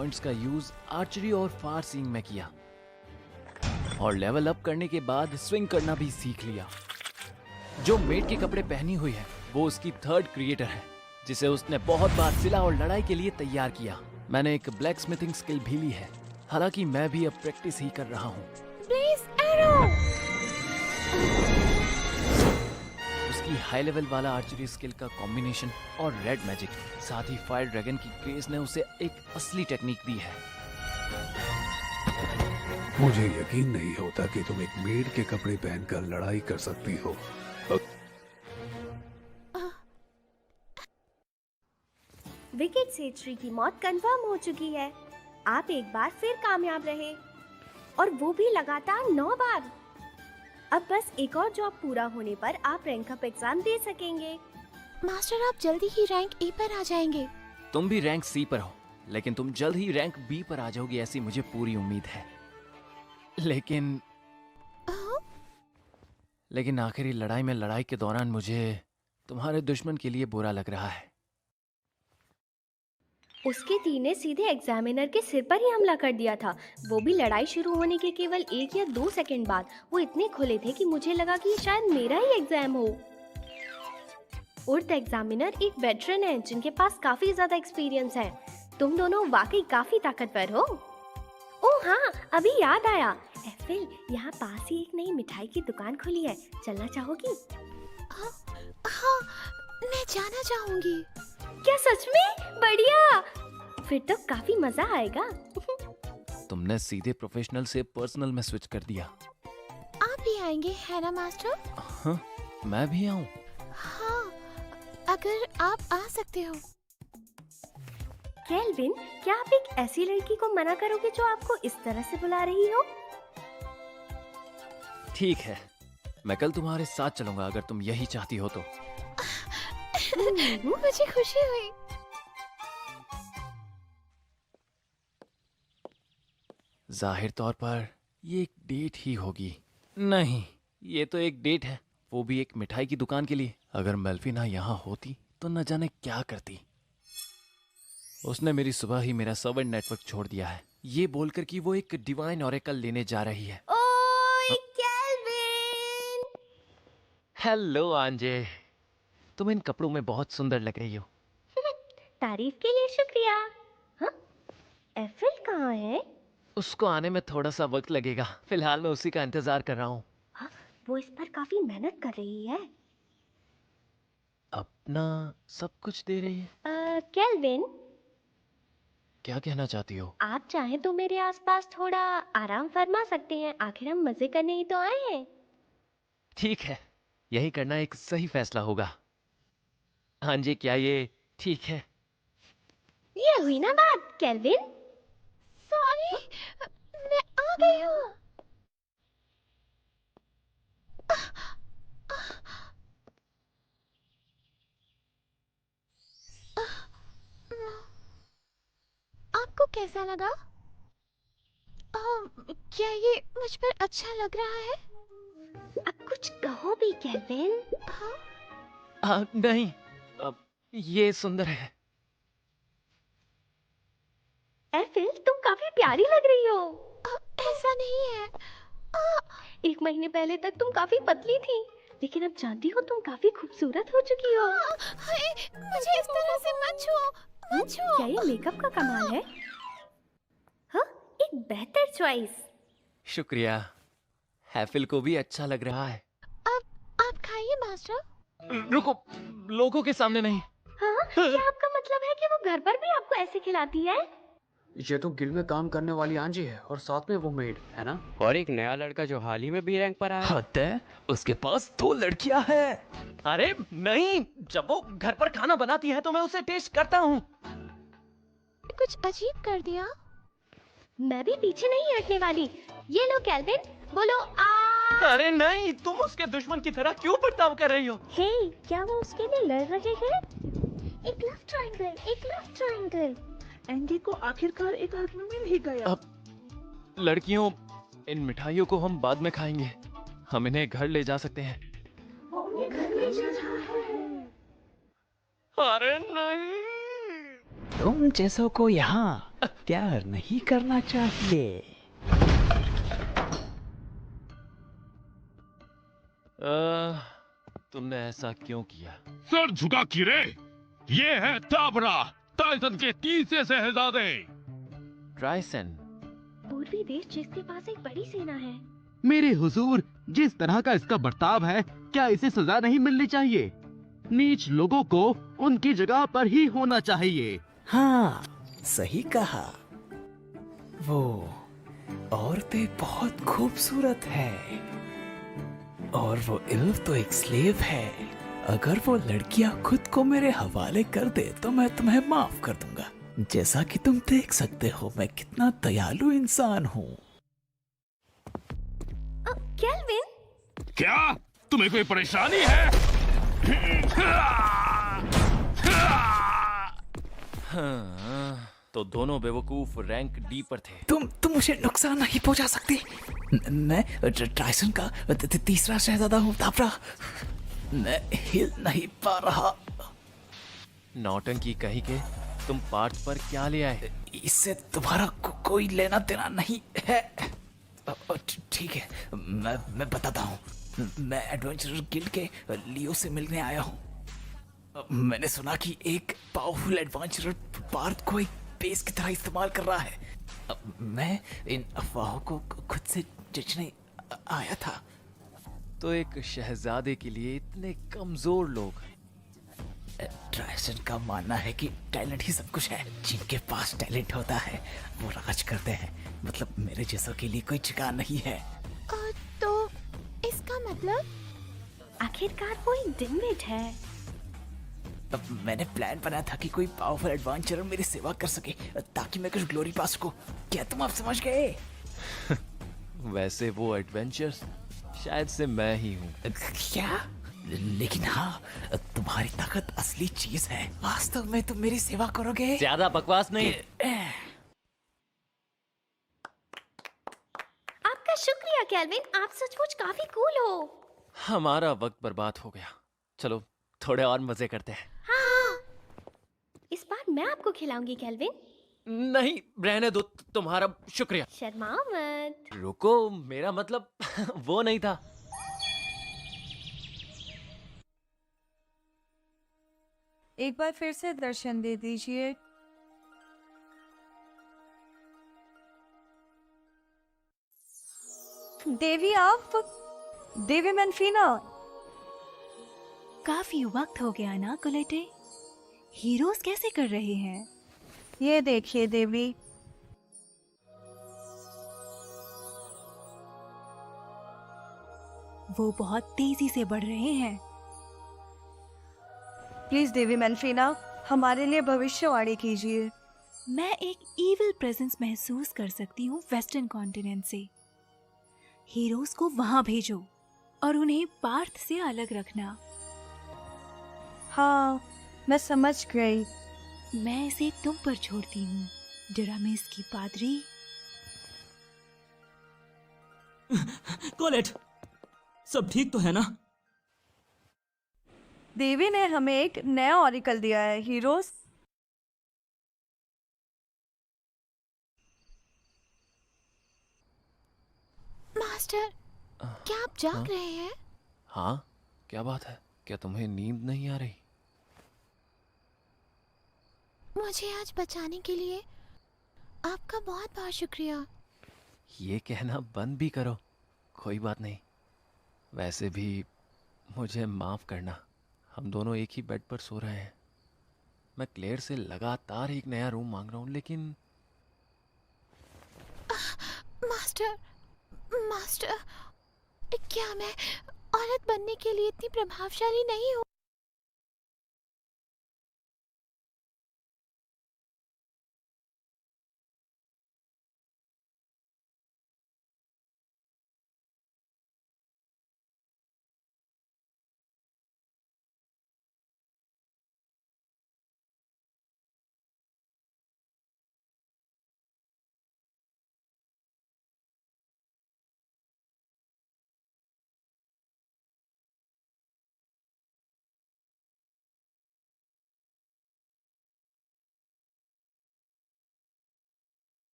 Points का use archery और फार seeing में किया और लेवल अप करने के बाद स्विंग करना भी सीख लिया। जो मेड के कपड़े पहनी हुई है वो उसकी थर्ड क्रिएटर है, जिसे उसने बहुत बार सिला और लड़ाई के लिए तैयार किया। मैंने एक ब्लैक स्मिथिंग स्किल भी ली है, हालांकि मैं भी अब प्रैक्टिस ही कर रहा हूँ। Please arrow. उसकी हाई लेवल वाला आर्चरी स्किल का कॉम्बिनेशन और रेड मैजिक, साथ ही फायर ड्रैगन की ग्रेस ने उसे एक असली टेक्निक दी है। मुझे यकीन नहीं होता कि तुम एक मेड के कपड़े पहनकर लड़ाई कर सकती हो। विकेट सेट्री की मौत कंफर्म हो चुकी है। आप एक बार फिर कामयाब रहे, और वो भी लगातार 9 बार। अब बस एक और जॉब पूरा होने पर आप रैंक अप एग्जाम दे सकेंगे। मास्टर, आप जल्दी ही रैंक ए पर आ जाएंगे। तुम भी रैंक सी पर हो, लेकिन तुम जल्द ही रैंक बी पर आ जाओगी, ऐसी मुझे पूरी उम्मीद है। लेकिन आखिरी लड़ाई में लड़ाई के दौरान मुझे तुम्हारे दुश्मन के लिए बुरा लग रहा है। उसके तीर ने सीधे एग्जामिनर के सिर पर ही हमला कर दिया था, वो भी लड़ाई शुरू होने के केवल 1 या 2 सेकंड बाद। वो इतने खुले थे कि मुझे लगा कि शायद मेरा ही एग्जाम हो। उर्द एग्जामिनर एक वेटरन है जिनके पास काफी ज्यादा एक्सपीरियंस है। तुम दोनों वाकई काफी ताकतवर हो। ओह हाँ, अभी याद आया, एफिल, यहाँ पास ही एक नई मिठाई की दुकान खुली है, चलना चाहोगी? हाँ, मैं जाना चाहूंगी। क्या सच में? बढ़िया, फिर तो काफी मजा आएगा। तुमने सीधे प्रोफेशनल से पर्सनल में स्विच कर दिया। आप भी आएंगे है ना मास्टर? हाँ, मैं भी आऊं? हाँ, अगर आप आ सकते हो। केल्विन, क्या आप एक ऐसी लड़की को मना करोगे जो आपको इस तरह से बुला रही हो? ठीक है, मैं कल तुम्हारे साथ चलूंगा अगर तुम यही चाहती हो तो। मुझे खुशी हुई। जाहिर तौर पर ये एक डेट ही होगी। नहीं, ये तो एक डेट है, वो भी एक मिठाई की दुकान के लिए। अगर मेल्फिना यहाँ होती तो न जाने क्या करती। उसने मेरी सुबह ही मेरा सर्वेंट नेटवर्क छोड़ दिया है, ये बोलकर कि वो एक डिवाइन ऑरेकल लेने जा रही है। ओए केल्विन! हेलो आंजे, तुम इन कपड़ों में बहुत सुंदर लग रही हो। तारीफ के लिए शुक्रिया। हाँ, एफिल कहाँ है? उसको आने में थोड़ा सा वक्त लगेगा, फिलहाल मैं उसी का इंतजार कर रहा हूँ। हाँ, वो इस पर काफी मेहनत कर रही है। अपना सब कुछ दे रही है। केल्विन, क्या कहना चाहती हो? आप चाहें तो मेरे आसपास थोड़ा आराम फरमा सकते हैं, आखिर हम मजे करने ही तो आए हैं। ठीक है, यही करना एक सही फैसला होगा। हाँ जी, क्या ये ठीक है? ये हुई ना बात, केल्विन। सॉरी, मैं आ गई हूँ। आपको कैसा लगा? क्या ये मुझ पर अच्छा लग रहा है? अब कुछ कहो भी केल्विन। हाँ, नहीं, ये सुंदर है। एफिल, तुम काफी प्यारी लग रही हो। ऐसा नहीं है। 1 महीने पहले तक तुम काफी पतली थी, लेकिन अब जानती हो तुम काफी खूबसूरत हो चुकी हो। हाय, मुझे इस तरह से मत छुओ, मत छुओ। क्या ये मेकअप का कमाल है? हाँ, एक बेहतर चॉइस। शुक्रिया, हैफिल को भी अच्छा लग रहा है। अब आप खाइए मास्टर। रुको, लोगों के सामने नहीं। हाँ, क्या आपका मतलब है कि वो घर पर भी आपको ऐसे खिलाती है? ये तो गिल्ड में काम करने वाली आंजी है और साथ में वो मेड है ना, और एक नया लड़का जो हाल ही में बी रैंक पर आया है। हद है, उसके पास 2 लड़कियां हैं। अरे नहीं, जब वो घर पर खाना बनाती है तो मैं उसे टेस्ट करता हूँ। कुछ अजीब कर दिया। मैं भी पीछे नहीं हटने वाली। ये लो केल्विन, बोलो आ। अरे नहीं, तुम उसके दुश्मन की तरह क्यों बर्ताव कर रही हो? हे, क्या वो उसके लिए लड़ रहे हैं? एक लव ट्रायंगल, एक लव ट्रायंगल। एंडी को आखिरकार एक आदमी मिल ही गया। अब लड़कियों, इन मिठाइयों को हम बाद में खाएंगे, हम इन्हें घर ले जा सकते हैं। अरे नहीं, तुम जैसों को यहाँ प्यार नहीं करना चाहिए। तुमने ऐसा क्यों किया? सर झुका किरे, ये है ताबरा, टाइसन के तीसरे शहजादे। ट्राइसन। पूर्वी देश जिसके पास एक बड़ी सेना है। मेरे हुजूर, जिस तरह का इसका बर्ताव है, क्या इसे सजा नहीं मिलनी चाहिए? नीच लोगों को उनकी जगह पर ही होना चाहिए। हाँ, सही कहा। वो औरतें बहुत खूबसूरत है और वो इल्फ तो एक स्लेव है। अगर वो लड़कियां खुद को मेरे हवाले कर दे तो मैं तुम्हें माफ कर दूंगा। जैसा कि तुम देख सकते हो मैं कितना दयालु इंसान हूँ। केल्विन, क्या तुम्हें कोई परेशानी है? हाँ, तो दोनों बेवकूफ रैंक डी पर थे। तुम मुझे नुकसान नहीं पहुंचा सकती। मैं ट्राइसन का तीसरा शहजादा हूँ ताबरा। मैं हिल नहीं पा रहा। नौटंकी कहीं के, तुम पार्थ पर क्या ले आए? इससे तुम्हारा कोई लेना देना नहीं है। ठीक है, मैं बताता हूँ। मैं एडवेंचरर गिल्ड के लियो से मिलने आया हूँ। मैंने सुना कि एक पावरफुल एडवेंचरर पार्थ को एक बेस की तरह इस्तेमाल कर रहा है। मैं इन अफवाहों को खुद से जचने आया था। तो एक शहजादे के लिए इतने कमजोर लोग। ट्राइसन का मानना है कि टैलेंट ही सब कुछ है। जिनके पास टैलेंट होता है वो राज करते हैं। मतलब मेरे जैसों के लिए कोई जगह नहीं है। तो इसका मतलब? आखिरकार वो एक डिमविट है। अब मैंने प्लान बनाया था कि कोई पावरफुल एडवेंचरर मेरी सेवा कर सके ताकि मैं कुछ ग्लोरी पा सकूं। क्या तुम आप समझ गए? वैसे वो एडवेंचर्स शायद से मैं ही हूँ। क्या? लेकिन हाँ, तुम्हारी ताकत असली चीज है। वास्तव में तुम मेरी सेवा करोगे? ज्यादा बकवास नहीं। आपका शुक्रिया केल्विन, आप सचमुच काफी कूल हो। हमारा वक्त बर्बाद हो गया। चलो थोड़े और मजे करते हैं। हाँ, इस बार मैं आपको खिलाऊंगी केल्विन। नहीं, रहने दो। तुम्हारा शुक्रिया। शर्माओ मत। रुको, मेरा मतलब वो नहीं था। एक बार फिर से दर्शन दे दीजिए। देवी, आप देवी मनफीना। काफी वक्त हो गया ना कुलेटे। हीरोज कैसे कर रहे हैं? ये देखिए देवी। वो बहुत तेजी से बढ़ रहे हैं। प्लीज देवी मनफीना, हमारे लिए भविष्यवाणी कीजिए। मैं एक इविल प्रेजेंस महसूस कर सकती हूँ वेस्टर्न कॉन्टिनेंट से। हीरोज को वहां भेजो और उन्हें पार्थ से अलग रखना। हाँ, मैं समझ गई। मैं इसे तुम पर छोड़ती हूँ, डरामिस की पादरी। कोलेट, सब ठीक तो है ना? देवी ने हमें एक नया ऑरिकल दिया है हीरोज। मास्टर, क्या आप जाग रहे हैं? हाँ, क्या बात है? क्या तुम्हें नींद नहीं आ रही? मुझे आज बचाने के लिए आपका बहुत बहुत शुक्रिया। ये कहना बंद भी करो। कोई बात नहीं। वैसे भी मुझे माफ करना। हम दोनों एक ही बेड पर सो रहे हैं। मैं क्लेयर से लगातार एक नया रूम मांग रहा हूँ, लेकिन मास्टर, मास्टर, क्या मैं औरत बनने के लिए इतनी प्रभावशाली नहीं हूँ?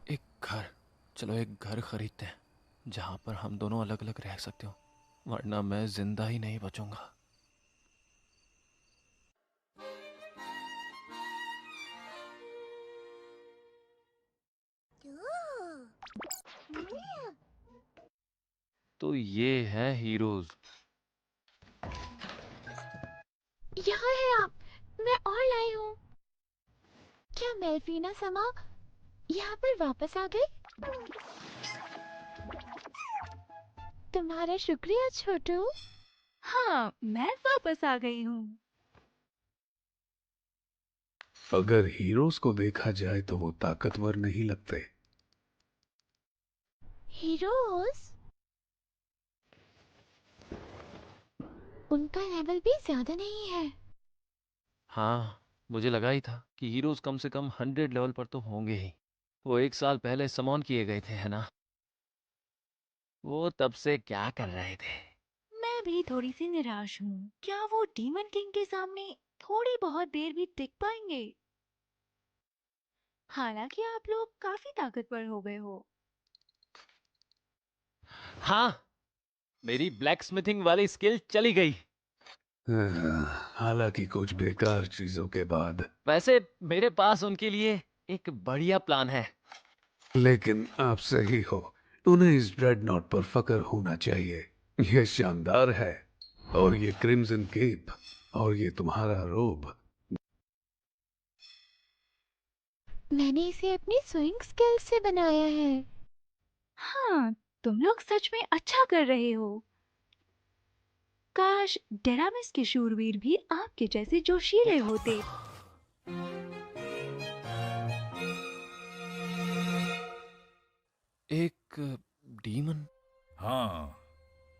एक घर, चलो एक घर खरीदते हैं जहां पर हम दोनों अलग अलग रह सकते हो, वरना मैं जिंदा ही नहीं बचूंगा। तो ये है हीरोज। यहाँ है आप। मैं और लाई हूँ। क्या मेल्फीना समा यहाँ पर वापस आ गई? तुम्हारा शुक्रिया छोटू। हाँ, मैं वापस आ गई हूँ। अगर हीरोज को देखा जाए तो वो ताकतवर नहीं लगते। हीरोज? उनका लेवल भी ज्यादा नहीं है। हाँ, मुझे लगा ही था कि हीरोज कम से कम 100 लेवल पर तो होंगे ही। वो 1 साल पहले समॉन किए गए थे, है ना? वो तब से क्या कर रहे थे? मैं भी थोड़ी सी निराश हूँ। क्या वो डीमन किंग के सामने थोड़ी बहुत देर भी टिक पाएंगे? हालांकि आप लोग काफी ताकतवर हो गए हो। हाँ, मेरी ब्लैक स्मिथिंग वाली स्किल चली गई। हालांकि कुछ बेकार चीजों के बाद। वैसे मेरे पास उनके लिए एक बढ़िया प्लान है। लेकिन आप सही हो, उन्हें इस ड्रेडनॉट पर फक्र होना चाहिए। यह शानदार है। और ये क्रिम्सन केप और ये तुम्हारा रोब। मैंने इसे अपनी स्विंग स्किल से बनाया है। हाँ, तुम लोग सच में अच्छा कर रहे हो। काश डेरामिस के शूरवीर भी आपके जैसे जोशीले होते। एक डीमन? हाँ,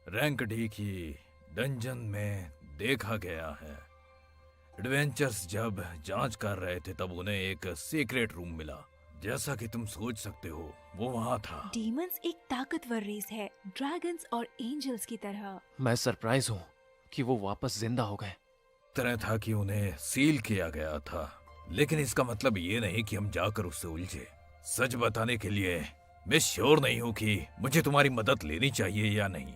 रैंक डी की डंजन में देखा गया है। एडवेंचर्स जब जांच कर रहे थे तब उन्हें एक सीक्रेट रूम मिला। जैसा कि तुम सोच सकते हो, वो वहाँ था। डीमंस एक ताकतवर रेस है, ड्रैगन्स और एंजल्स की तरह। मैं सरप्राइज हूँ कि वो वापस जिंदा हो गए। तरह था कि उन्हें सील किया गया था, लेकिन इसका मतलब ये नहीं कि हम जाकर उससे उलझे। सच बताने के लिए मैं श्योर नहीं हूँ कि मुझे तुम्हारी मदद लेनी चाहिए या नहीं।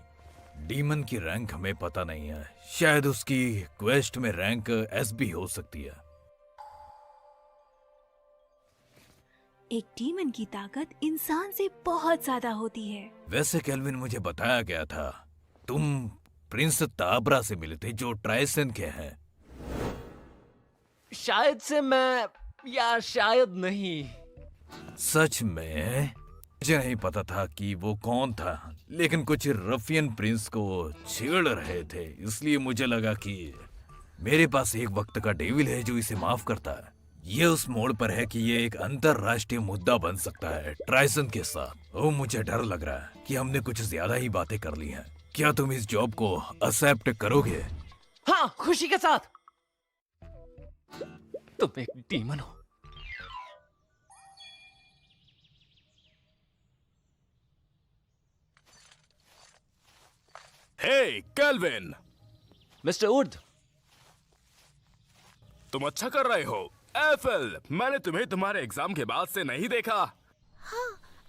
डीमन की रैंक हमें पता नहीं है। शायद उसकी क्वेस्ट में रैंक एस भी हो सकती है। एक डीमन की ताकत इंसान से बहुत ज्यादा होती है। वैसे केल्विन, मुझे बताया गया था तुम प्रिंस ताबरा से मिले थे जो ट्राइसन के हैं। शायद से मैं, या शायद नहीं। सच में मुझे नहीं पता था कि वो कौन था, लेकिन कुछ रफियन प्रिंस को छेड़ रहे थे, इसलिए मुझे लगा कि मेरे पास एक वक्त का डेविल है जो इसे माफ करता है। ये उस मोड़ पर है कि ये एक अंतरराष्ट्रीय मुद्दा बन सकता है ट्राइसन के साथ। ओ, मुझे डर लग रहा है कि हमने कुछ ज्यादा ही बातें कर ली हैं। क्या तुम इस जॉब को एक्सेप्ट करोगे? हाँ, खुशी के साथ। तुम एक डीमन हो। हे केल्विन, मिस्टर उर्द, तुम अच्छा कर रहे हो। एफएल, मैंने तुम्हें तुम्हारे एग्जाम के बाद से नहीं देखा। हाँ,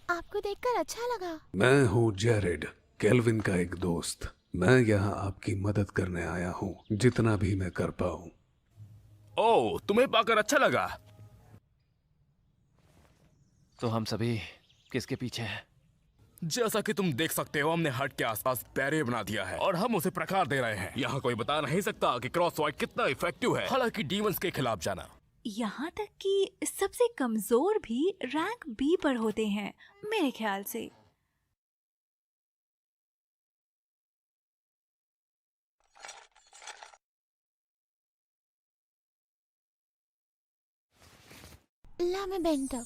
आपको देखकर अच्छा लगा। मैं हूँ जेरेड, केल्विन का एक दोस्त। मैं यहाँ आपकी मदद करने आया हूँ, जितना भी मैं कर पाऊँ। ओह, तुम्हें पाकर अच्छा लगा। तो हम सभी किसके पीछे हैं? जैसा कि तुम देख सकते हो, हमने हट के आसपास बैरियर बना दिया है और हम उसे प्रकार दे रहे हैं। यहाँ कोई बता नहीं सकता कि क्रॉस वाइट कितना इफेक्टिव है, हालांकि डीमंस के खिलाफ जाना। यहाँ तक कि सबसे कमजोर भी रैंक बी पर होते हैं मेरे ख्याल से। ला मैं बेंटा।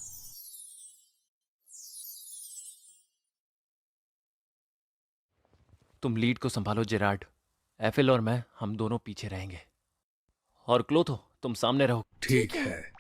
तुम लीड को संभालो जेरार्ड। एफिल और मैं, हम दोनों पीछे रहेंगे। और क्लोथो, तुम सामने रहो। ठीक है।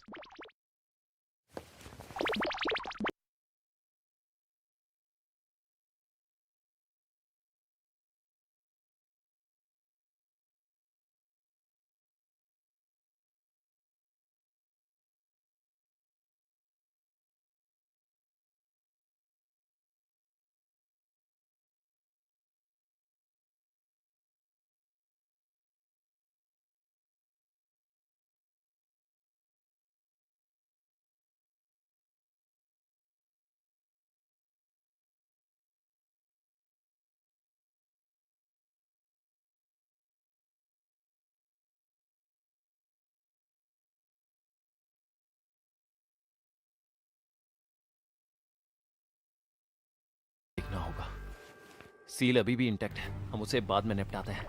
सील अभी भी इंटैक्ट है, हम उसे बाद में निपटाते हैं।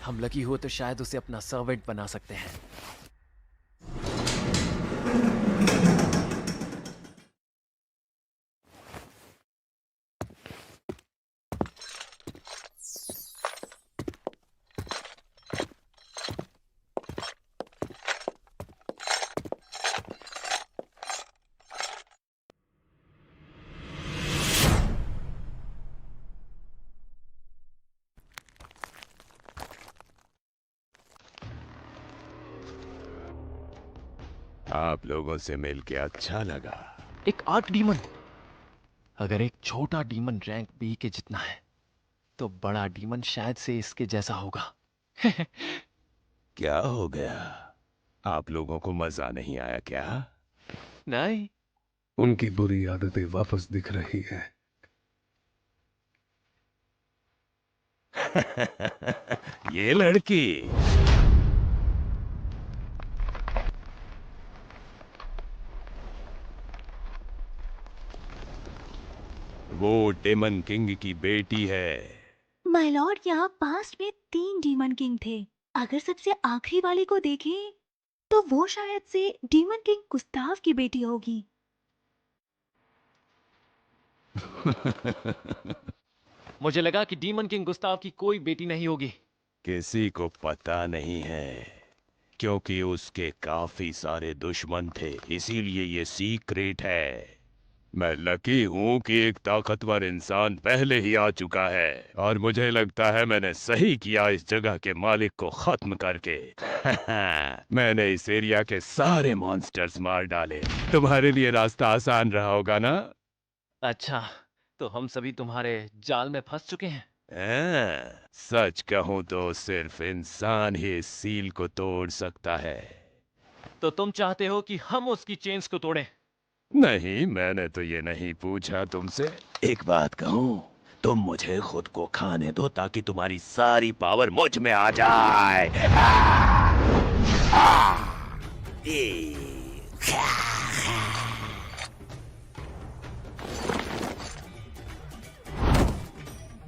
हम लकी हो तो शायद उसे अपना सर्वेंट बना सकते हैं। आप लोगों से मिलके अच्छा लगा। एक आर्क डीमन। अगर एक छोटा डीमन रैंक बी के जितना है तो बड़ा डीमन शायद से इसके जैसा होगा। क्या हो गया? आप लोगों को मजा नहीं आया क्या? नहीं। उनकी बुरी आदतें वापस दिख रही हैं। ये लड़की वो डेमन किंग की बेटी है। माय लॉर्ड, यहाँ पास्ट में 3 डीमन किंग थे। अगर सबसे आखिरी वाले को देखें तो वो शायद से डीमन किंग गुस्ताव की बेटी होगी। मुझे लगा कि डीमन किंग गुस्ताव की कोई बेटी नहीं होगी। किसी को पता नहीं है क्योंकि उसके काफी सारे दुश्मन थे, इसीलिए ये सीक्रेट है। मैं लकी हूं कि एक ताकतवर इंसान पहले ही आ चुका है और मुझे लगता है मैंने सही किया इस जगह के मालिक को खत्म करके। मैंने इस एरिया के सारे मॉन्स्टर्स मार डाले। तुम्हारे लिए रास्ता आसान रहा होगा ना? अच्छा, तो हम सभी तुम्हारे जाल में फंस चुके हैं। सच कहूं तो सिर्फ इंसान ही इस सील को तोड़ सकता है। तो तुम चाहते हो कि हम उसकी चेन्स को तोड़ें? नहीं, मैंने तो ये नहीं पूछा तुमसे। एक बात कहूं, तुम मुझे खुद को खाने दो ताकि तुम्हारी सारी पावर मुझ में आ जाए।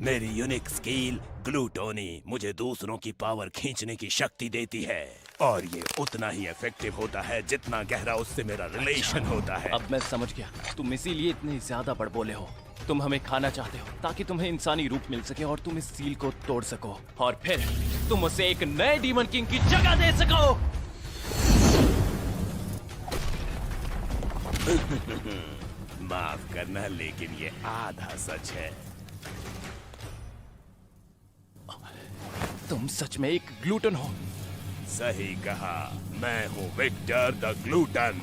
मेरी यूनिक स्किल ग्लूटोनी मुझे दूसरों की पावर खींचने की शक्ति देती है और ये उतना ही इफेक्टिव होता है जितना गहरा उससे मेरा रिलेशन होता है। अब मैं समझ गया, तुम इसीलिए इतने ज्यादा बड़बोले हो। तुम हमें खाना चाहते हो ताकि तुम्हें इंसानी रूप मिल सके और तुम इस सील को तोड़ सको और फिर तुम उसे एक नए डीमन किंग की जगह दे सको। माफ करना, लेकिन ये आधा सच है। तुम सच में एक ग्लूटन हो। सही कहा, मैं हूँ विक्टर द ग्लूटन।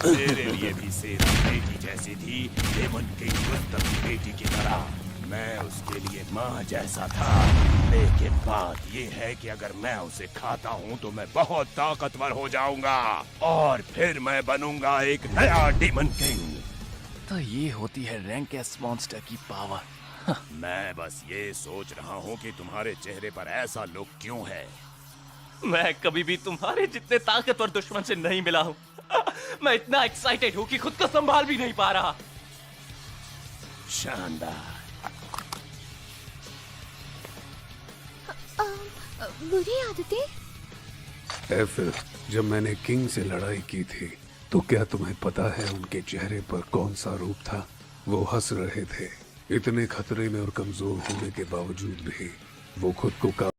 मेरे लिए भी सेना बेटी जैसी थी, डेमन किंग गुस्ताव की बेटी की तरह। मैं उसके लिए माँ जैसा था, लेकिन बात ये है कि अगर मैं उसे खाता हूँ तो मैं बहुत ताकतवर हो जाऊंगा और फिर मैं बनूंगा एक नया डेमन किंग। तो ये होती है रैंक एस मॉन्स्टर की पावर। मैं बस ये सोच रहा हूँ कि तुम्हारे चेहरे पर ऐसा लुक क्यों है। मैं कभी भी तुम्हारे जितने ताकतवर दुश्मन से नहीं मिला हूँ। मैं इतना एक्साइटेड हूँ कि खुद को संभाल भी नहीं पा रहा। शानदार। बुरी आदतें? एफिल, जब मैंने किंग से लड़ाई की थी तो क्या तुम्हें पता है उनके चेहरे पर कौन सा रूप था? वो हंस रहे थे। इतने खतरे में और कमजोर होने के बावजूद भी वो खुद को